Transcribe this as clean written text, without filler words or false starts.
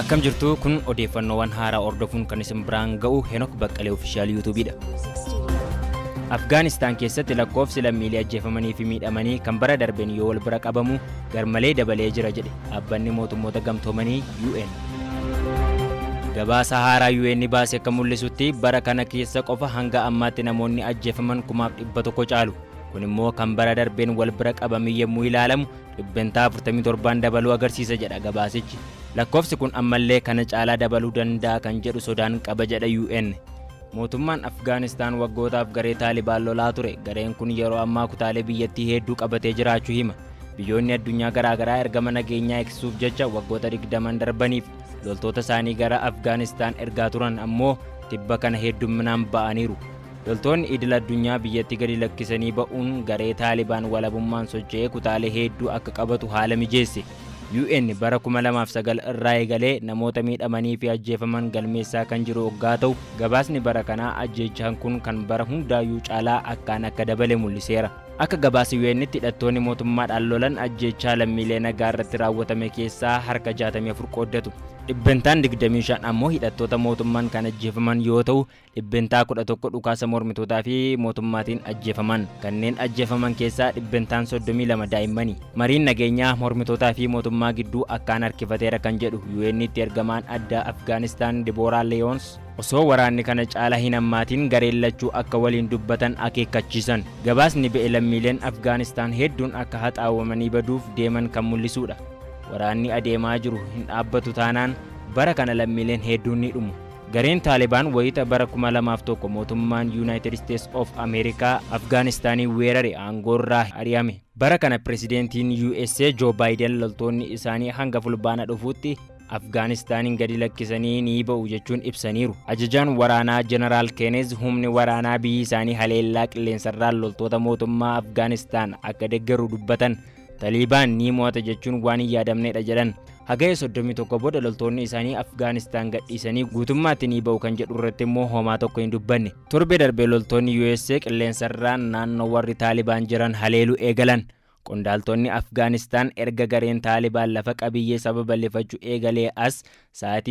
Akkam jirtu kun odeeffannoowwan haaraa ordofuun kan isin biraan ga'u Henok Baqqalee Official YouTube'dha. Afgaanistaan keessatti lakkoofsi lammiilee ajjeefamanii fi miidhamanii kan bara darbeen yoo wal bira qabamu garmalee dabalee jira jedhe dhaabbanni mootummoota gamtoomanii UN. Gabaasa haaraa UN baase akka mul'isutti bara kana keessa qofa hanga ammaatti namoonni ajjeefaman 1,100 caalu. Kun immoo kan bara darbeen wal bira qabamee yommuu ilaalamu 47 dabaluu agarsiisa jedha gabaasichi. Lakkoofsi kun ammallee kana caalaa dabaluu danda'a kan jedhu sodaan qaba jedha UN. Mootummaan Afgaanistaan waggootaaf garee Taalibaan lolaa ture. Gareen kun yeroo ammaa kutaalee biyyattii hedduu qabatee jiraachuu hima. Biyyoonni addunyaa garaagaraa ergama nageenyaa eegsisuuf jecha waggoota 20 darbaniif loltoota isaanii gara Afgaanistaan ergaa turan ammoo tibba kana heddumminaan ba'aniiru. Loltoonni idil addunyaa biyyattii gadi lakkisanii ba'uun garee Taalibaan walabummaan socho'ee kutaalee hedduu akka qabatu haala mijeesse. UN bara 2009 irraa eegalee namoota miidhamanii fi ajjeefaman galmeessaa kan jiru waggaa ta'u gabaasni bara kanaa ajjeechaan kun kan bara hundaayyuu caalaa akkaan akka dabale mul'iseera. Akka gabaasa UN'tti hidhattoonni mootummaadhaan lolan ajjeechaa lammiilee nagaa irratti raawwatame keessaa harka 64 qooddatu. Dhibbentaan 25 ammoo hidhattoota mootummaan kan ajjeefaman yoo ta'u dhibbentaa 11 dhukaasa mormitootaa fi mootummaatiin ajjeefaman. Kanneen ajjeefaman keessaa dhibbentaan 32 daa'immani. Mariin nageenyaa mormitootaa fi mootummaa gidduu akkaan harkifateera kan jedhu UN'tti ergamaan addaa Afgaanistaan Deborah Lyons osoo waraanni kana caalaa hin hammaatiin gareen lachuu akka waliin dubbatan akeekkachiisan. Gabaasni ba'e lammiileen Afgaanistaan hedduun akka haxaawamanii baduuf deeman kan mul'isudha. Waraanni adeemaa jiru hin dhaabbatu taanaan bara kana lammiileen hedduun ni dhumu. Gareen Taalibaan wayita bara 2001 mootummaan United States of America Afgaanistaanii weerare aangoorraa ari'ame. Bara kana pirezidentiin USA Joe Biden loltoonni isaanii hanga fulbaana dhufuutti Afgaanistaaniin gadi lakkisanii ni ba'u jechuun ibsaniiru. Ajajaan waraanaa Jeneraal Kenneth humni waraanaa biyyi isaanii haleellaa qilleensarraan loltoota mootummaa Afgaanistaan akka deeggaru dubbatan. Taalibaan ni mo'ata jechuun waan hin yaadamnedha jedhan. Hagayya 31 booda loltoonni isaanii Afgaanistaan gadhiisanii guutummaatti ni ba'u kan jedhu irratti immoo homaa tokko hin dubbanne. Torbe darbee loltoonni USA qilleensarraan naannoo warri Taalibaan jiran haleeluu eegalan. Qondaaltonni Afgaanistaan erga gareen Taalibaan lafa qabiyyee saba bal'ifachuu eegalee as sa'aatii